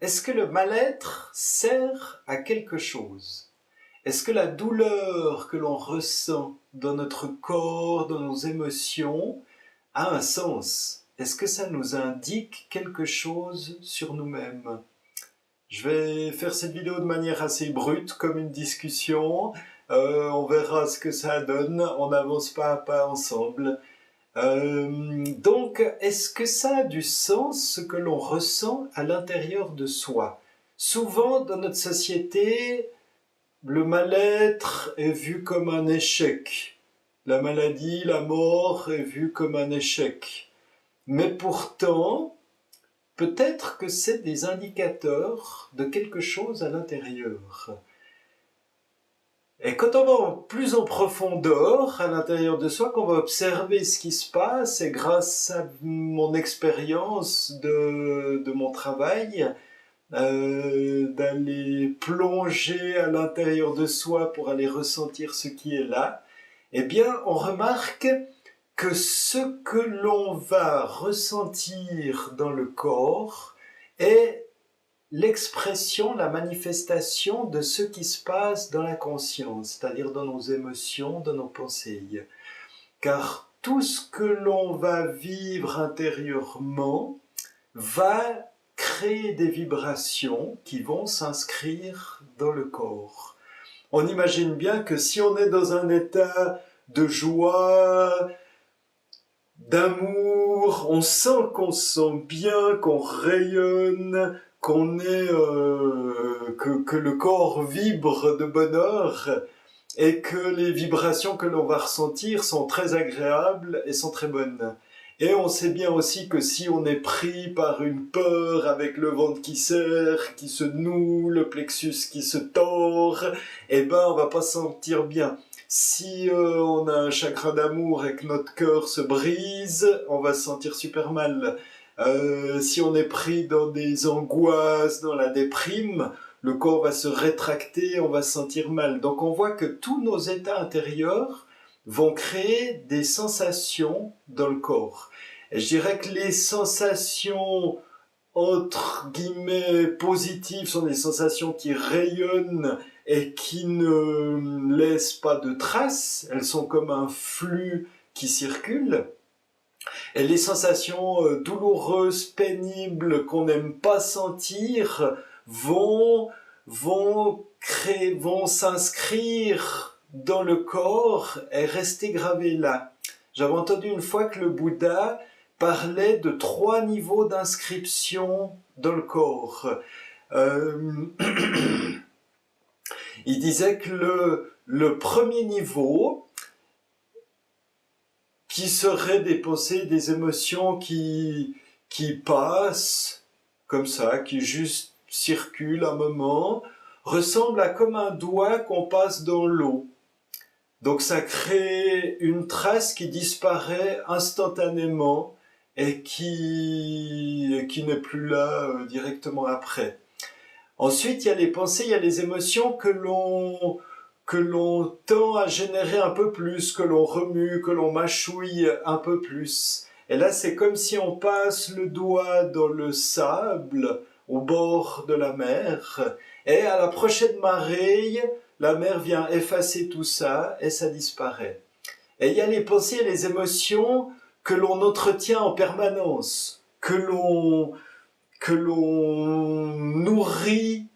Est-ce que le mal-être sert à quelque chose? Est-ce que la douleur que l'on ressent dans notre corps, dans nos émotions, a un sens? Est-ce que ça nous indique quelque chose sur nous-mêmes? Je vais faire cette vidéo de manière assez brute, comme une discussion. On verra ce que ça donne. On avance pas à pas ensemble. Donc, est-ce que ça a du sens, ce que l'on ressent à l'intérieur de soi? Souvent, dans notre société, le mal-être est vu comme un échec. La maladie, la mort est vue comme un échec. Mais pourtant, peut-être que c'est des indicateurs de quelque chose à l'intérieur. Et quand on va plus en profondeur à l'intérieur de soi, qu'on va observer ce qui se passe, et grâce à mon expérience de mon travail, d'aller plonger à l'intérieur de soi pour aller ressentir ce qui est là, eh bien on remarque que ce que l'on va ressentir dans le corps est l'expression, la manifestation de ce qui se passe dans la conscience, c'est-à-dire dans nos émotions, dans nos pensées. Car tout ce que l'on va vivre intérieurement va créer des vibrations qui vont s'inscrire dans le corps. On imagine bien que si on est dans un état de joie, d'amour, on sent qu'on se sent bien, qu'on rayonne, qu'on est, que le corps vibre de bonheur et que les vibrations que l'on va ressentir sont très agréables et sont très bonnes. Et on sait bien aussi que si on est pris par une peur avec le ventre qui serre, qui se noue, le plexus qui se tord, eh ben on va pas se sentir bien. Si on a un chakra d'amour et que notre cœur se brise, on va se sentir super mal. Si on est pris dans des angoisses, dans la déprime, le corps va se rétracter, on va se sentir mal. Donc on voit que tous nos états intérieurs vont créer des sensations dans le corps. Et je dirais que les sensations entre guillemets positives sont des sensations qui rayonnent et qui ne laissent pas de traces. Elles sont comme un flux qui circule. Et les sensations douloureuses, pénibles, qu'on n'aime pas sentir, vont s'inscrire dans le corps et rester gravées là. J'avais entendu une fois que le Bouddha parlait de 3 niveaux d'inscription dans le corps. Il disait que le premier niveau, qui serait des pensées, des émotions qui passent comme ça, qui juste circulent un moment, ressemble à comme un doigt qu'on passe dans l'eau. Donc ça crée une trace qui disparaît instantanément et qui n'est plus là directement après. Ensuite, il y a les pensées, il y a les émotions que l'on tend à générer un peu plus, que l'on remue, que l'on mâchouille un peu plus. Et là, c'est comme si on passe le doigt dans le sable, au bord de la mer, et à la prochaine marée, la mer vient effacer tout ça, et ça disparaît. Et il y a les pensées et les émotions que l'on entretient en permanence, que l'on nourrit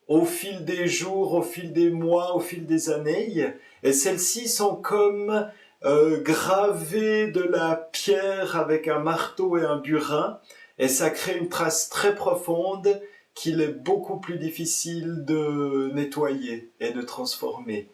au fil des jours, au fil des mois, au fil des années, et celles-ci sont comme gravées de la pierre avec un marteau et un burin, et ça crée une trace très profonde qu'il est beaucoup plus difficile de nettoyer et de transformer.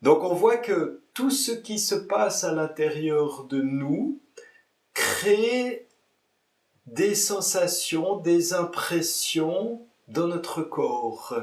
Donc on voit que tout ce qui se passe à l'intérieur de nous crée des sensations, des impressions dans notre corps.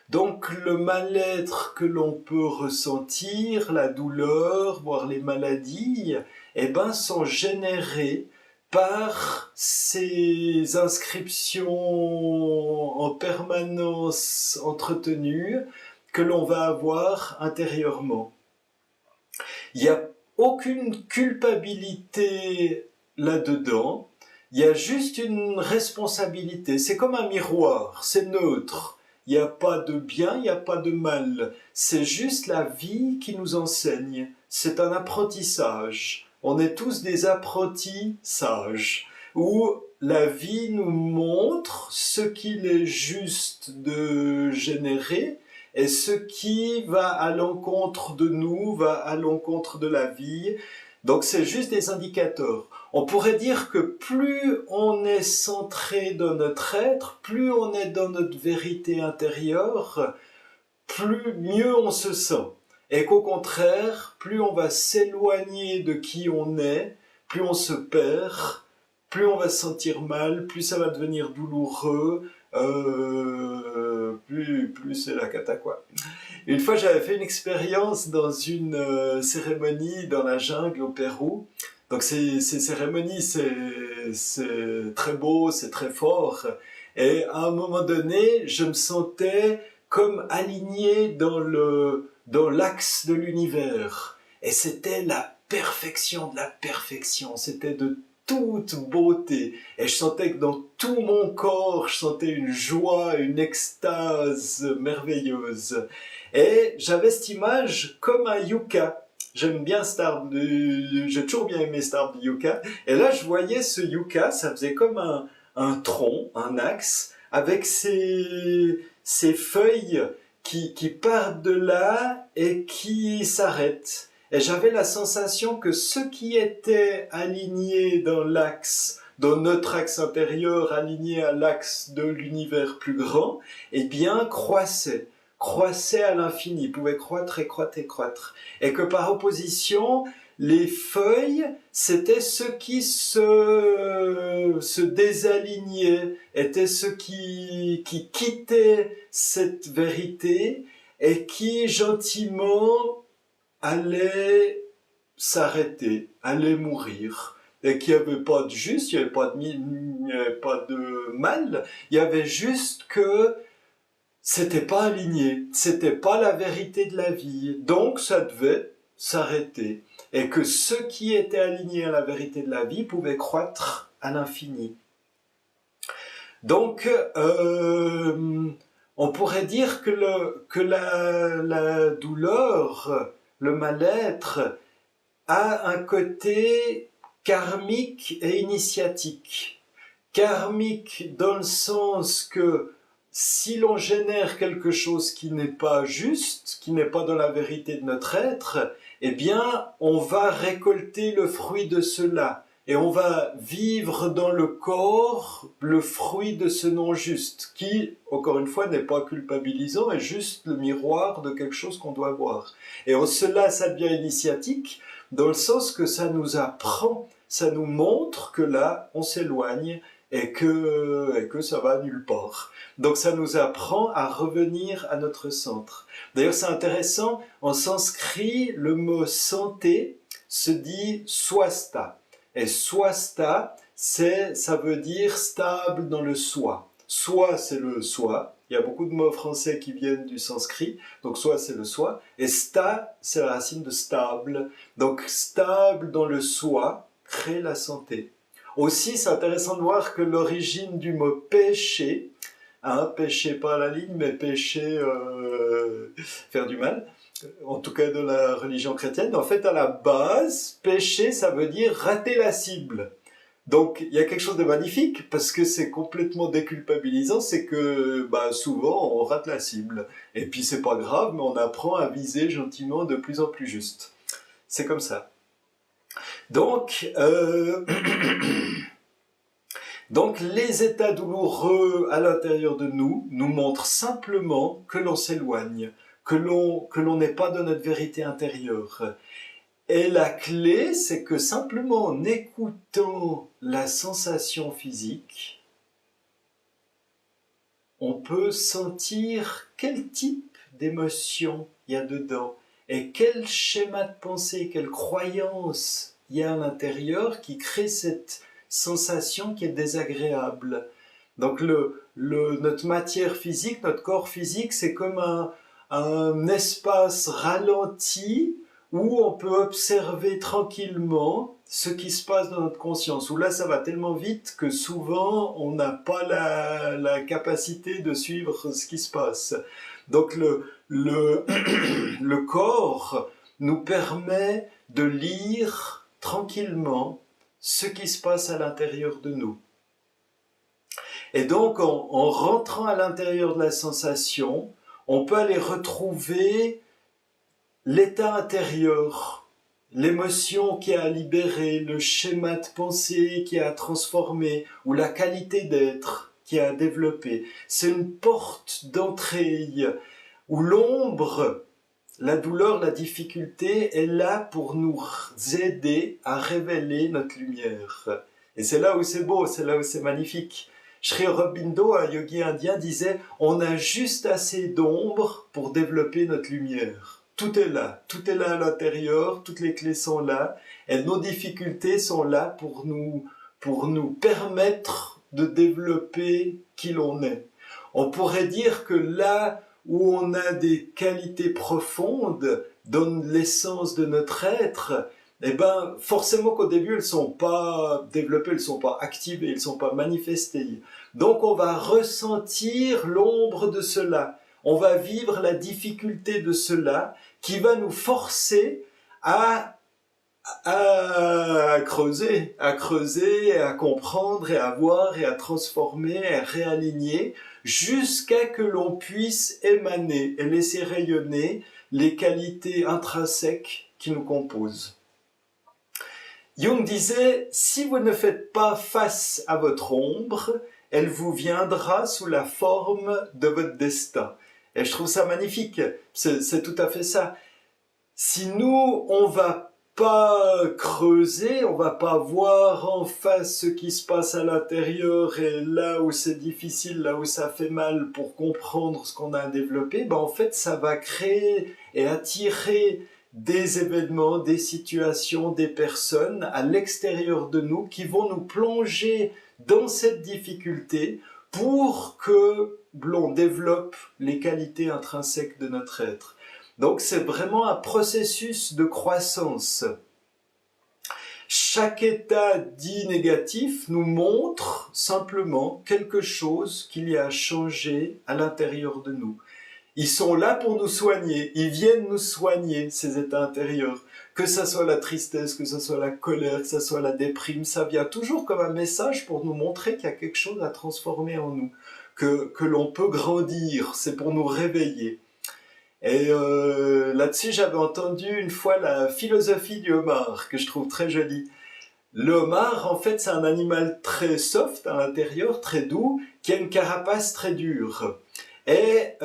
Donc le mal-être que l'on peut ressentir, la douleur, voire les maladies, eh ben, sont générés par ces inscriptions en permanence entretenues que l'on va avoir intérieurement. Il n'y a aucune culpabilité là-dedans. Il y a juste une responsabilité. C'est comme un miroir, c'est neutre. Il n'y a pas de bien, il n'y a pas de mal. C'est juste la vie qui nous enseigne. C'est un apprentissage. On est tous des apprentis sages, où la vie nous montre ce qu'il est juste de générer et ce qui va à l'encontre de nous, va à l'encontre de la vie. Donc c'est juste des indicateurs. On pourrait dire que plus on est centré dans notre être, plus on est dans notre vérité intérieure, plus mieux on se sent. Et qu'au contraire, plus on va s'éloigner de qui on est, plus on se perd, plus on va se sentir mal, plus ça va devenir douloureux, plus c'est la cata quoi. Une fois j'avais fait une expérience dans une cérémonie dans la jungle au Pérou. Donc ces cérémonies, c'est très beau, c'est très fort. Et à un moment donné, je me sentais comme aligné dans l'axe de l'univers. Et c'était la perfection de la perfection. C'était de toute beauté. Et je sentais que dans tout mon corps, je sentais une joie, une extase merveilleuse. Et j'avais cette image comme un yucca. J'aime bien cet arbre, j'ai toujours bien aimé cet arbre de yucca. Et là, je voyais ce yucca, ça faisait comme un tronc, un axe, avec ces feuilles qui partent de là et qui s'arrêtent. Et j'avais la sensation que ceux qui étaient alignés dans l'axe, dans notre axe intérieur, alignés à l'axe de l'univers plus grand, eh bien, croissaient à l'infini, pouvaient croître et croître et croître. Et que par opposition, les feuilles, c'était ceux qui se désalignaient, étaient ceux qui quittaient cette vérité et qui gentiment allaient s'arrêter, allaient mourir. Et qu'il n'y avait pas de juste, il n'y avait pas de mal, il y avait juste que c'était pas aligné, c'était pas la vérité de la vie, donc ça devait s'arrêter. Et que ceux qui étaient alignés à la vérité de la vie pouvaient croître à l'infini. Donc, on pourrait dire que la douleur, le mal-être, a un côté karmique et initiatique. Karmique dans le sens que si l'on génère quelque chose qui n'est pas juste, qui n'est pas dans la vérité de notre être, eh bien, on va récolter le fruit de cela. Et on va vivre dans le corps le fruit de ce non-juste, qui, encore une fois, n'est pas culpabilisant, est juste le miroir de quelque chose qu'on doit voir. Et en cela, ça devient initiatique, dans le sens que ça nous apprend, ça nous montre que là, on s'éloigne et que ça va nulle part. Donc ça nous apprend à revenir à notre centre. D'ailleurs, c'est intéressant, en sanskrit, le mot santé se dit swasta. Et swasta, ça veut dire stable dans le soi. Soi, c'est le soi. Il y a beaucoup de mots français qui viennent du sanskrit. Donc soi, c'est le soi. Et sta, c'est la racine de stable. Donc stable dans le soi crée la santé. Aussi, c'est intéressant de voir que l'origine du mot péché, péché pas à la ligne, mais péché, faire du mal, en tout cas de la religion chrétienne, en fait, à la base, péché, ça veut dire rater la cible. Donc, il y a quelque chose de magnifique, parce que c'est complètement déculpabilisant, c'est que souvent, on rate la cible. Et puis, c'est pas grave, mais on apprend à viser gentiment de plus en plus juste. C'est comme ça. Donc, donc les états douloureux à l'intérieur de nous montrent simplement que l'on s'éloigne, que l'on n'est pas dans notre vérité intérieure. Et la clé, c'est que simplement en écoutant la sensation physique, on peut sentir quel type d'émotion il y a dedans et quel schéma de pensée, quelle croyance il y a à l'intérieur qui crée cette sensation qui est désagréable. Donc notre matière physique, notre corps physique, c'est comme un espace ralenti où on peut observer tranquillement ce qui se passe dans notre conscience, où là ça va tellement vite que souvent on n'a pas la capacité de suivre ce qui se passe. Donc le corps nous permet de lire tranquillement ce qui se passe à l'intérieur de nous. Et donc en rentrant à l'intérieur de la sensation, on peut aller retrouver l'état intérieur, l'émotion qui a à libérer, le schéma de pensée qui a à transformer, ou la qualité d'être qui a à développer. C'est une porte d'entrée où l'ombre, la douleur, la difficulté est là pour nous aider à révéler notre lumière. Et c'est là où c'est beau, c'est là où c'est magnifique. Sri Aurobindo, un yogi indien, disait « On a juste assez d'ombre pour développer notre lumière. » Tout est là à l'intérieur, toutes les clés sont là, et nos difficultés sont là pour nous permettre de développer qui l'on est. On pourrait dire que là où on a des qualités profondes dans l'essence de notre être, eh ben, forcément qu'au début, elles ne sont pas développées, elles ne sont pas activées, elles ne sont pas manifestées. Donc on va ressentir l'ombre de cela. On va vivre la difficulté de cela qui va nous forcer à creuser, à comprendre et à voir et à transformer, à réaligner jusqu'à que l'on puisse émaner et laisser rayonner les qualités intrinsèques qui nous composent. Jung disait, si vous ne faites pas face à votre ombre, elle vous viendra sous la forme de votre destin. Et je trouve ça magnifique, c'est tout à fait ça. Si nous, on va pas creuser, on va pas voir en face ce qui se passe à l'intérieur et là où c'est difficile, là où ça fait mal pour comprendre ce qu'on a à développer, ben en fait ça va créer et attirer des événements, des situations, des personnes à l'extérieur de nous qui vont nous plonger dans cette difficulté pour que l'on développe les qualités intrinsèques de notre être. Donc c'est vraiment un processus de croissance. Chaque état dit négatif nous montre simplement quelque chose qu'il y a à changer à l'intérieur de nous. Ils sont là pour nous soigner, ils viennent nous soigner, ces états intérieurs. Que ça soit la tristesse, que ça soit la colère, que ça soit la déprime, ça vient toujours comme un message pour nous montrer qu'il y a quelque chose à transformer en nous, que l'on peut grandir, c'est pour nous réveiller. Et là-dessus, j'avais entendu une fois la philosophie du homard, que je trouve très jolie. Le homard, en fait, c'est un animal très soft à l'intérieur, très doux, qui a une carapace très dure. Et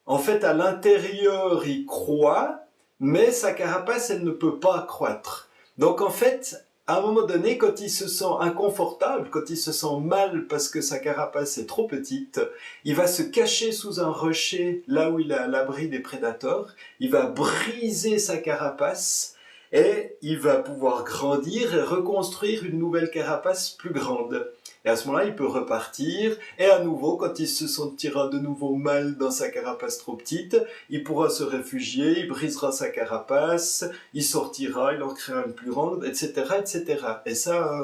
en fait, à l'intérieur, il croît, mais sa carapace, elle ne peut pas croître. Donc en fait, à un moment donné, quand il se sent inconfortable, quand il se sent mal parce que sa carapace est trop petite, il va se cacher sous un rocher, là où il est à l'abri des prédateurs, il va briser sa carapace et il va pouvoir grandir et reconstruire une nouvelle carapace plus grande. Et à ce moment-là, il peut repartir, et à nouveau, quand il se sentira de nouveau mal dans sa carapace trop petite, il pourra se réfugier, il brisera sa carapace, il sortira, il en créera une plus grande, etc., etc. Et ça,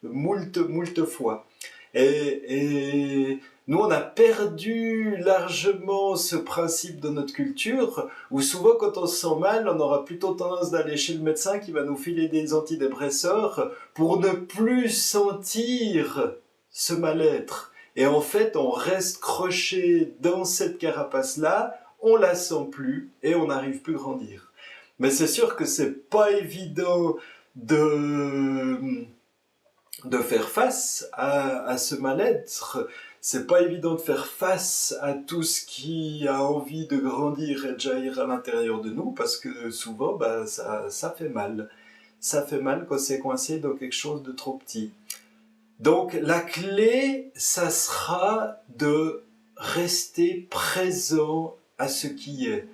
moult fois. Et nous, on a perdu largement ce principe de notre culture, où souvent, quand on se sent mal, on aura plutôt tendance d'aller chez le médecin qui va nous filer des antidépresseurs pour ne plus sentir ce mal-être. Et en fait, on reste croché dans cette carapace-là, on la sent plus et on n'arrive plus à grandir. Mais c'est sûr que c'est pas évident de faire face à ce mal-être. C'est pas évident de faire face à tout ce qui a envie de grandir et de jaillir à l'intérieur de nous, parce que souvent, ça fait mal. Ça fait mal quand c'est coincé dans quelque chose de trop petit. Donc, la clé, ça sera de rester présent à ce qui est.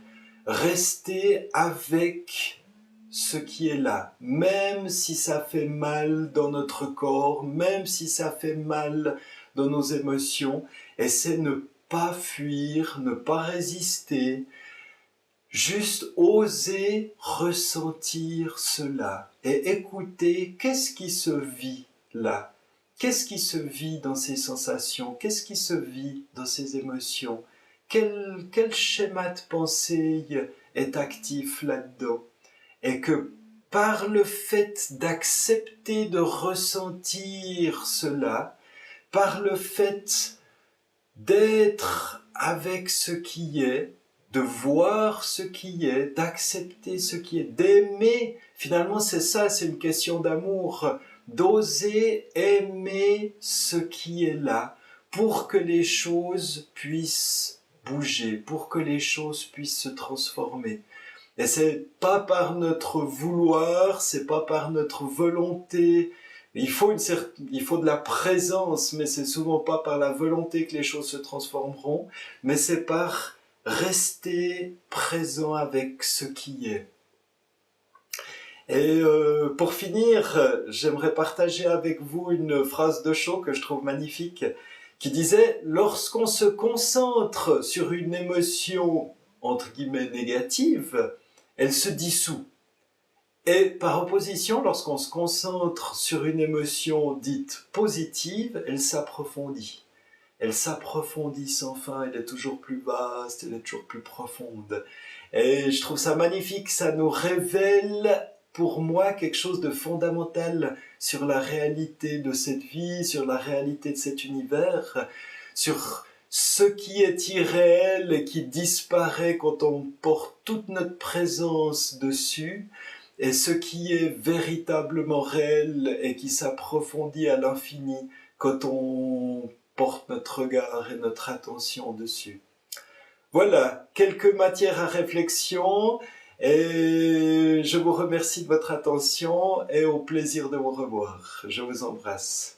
Rester avec ce qui est là, même si ça fait mal dans notre corps, même si ça fait mal dans nos émotions, et c'est ne pas fuir, ne pas résister, juste oser ressentir cela et écouter qu'est-ce qui se vit là, qu'est-ce qui se vit dans ces sensations, qu'est-ce qui se vit dans ces émotions, quel schéma de pensée est actif là-dedans, et que par le fait d'accepter de ressentir cela, par le fait d'être avec ce qui est, de voir ce qui est, d'accepter ce qui est, d'aimer. Finalement, c'est ça, c'est une question d'amour, d'oser aimer ce qui est là pour que les choses puissent bouger, pour que les choses puissent se transformer. Et c'est pas par notre vouloir, c'est pas par notre volonté. Il faut de la présence, mais c'est souvent pas par la volonté que les choses se transformeront, mais c'est par rester présent avec ce qui est. Et pour finir, j'aimerais partager avec vous une phrase de Shaw que je trouve magnifique, qui disait « Lorsqu'on se concentre sur une émotion, entre guillemets, négative, elle se dissout. Et par opposition, lorsqu'on se concentre sur une émotion dite positive, elle s'approfondit. Elle s'approfondit sans fin, elle est toujours plus vaste, elle est toujours plus profonde. Et je trouve ça magnifique, ça nous révèle pour moi quelque chose de fondamental sur la réalité de cette vie, sur la réalité de cet univers, sur ce qui est irréel et qui disparaît quand on porte toute notre présence dessus, et ce qui est véritablement réel et qui s'approfondit à l'infini quand on porte notre regard et notre attention dessus. Voilà, quelques matières à réflexion, et je vous remercie de votre attention et au plaisir de vous revoir. Je vous embrasse.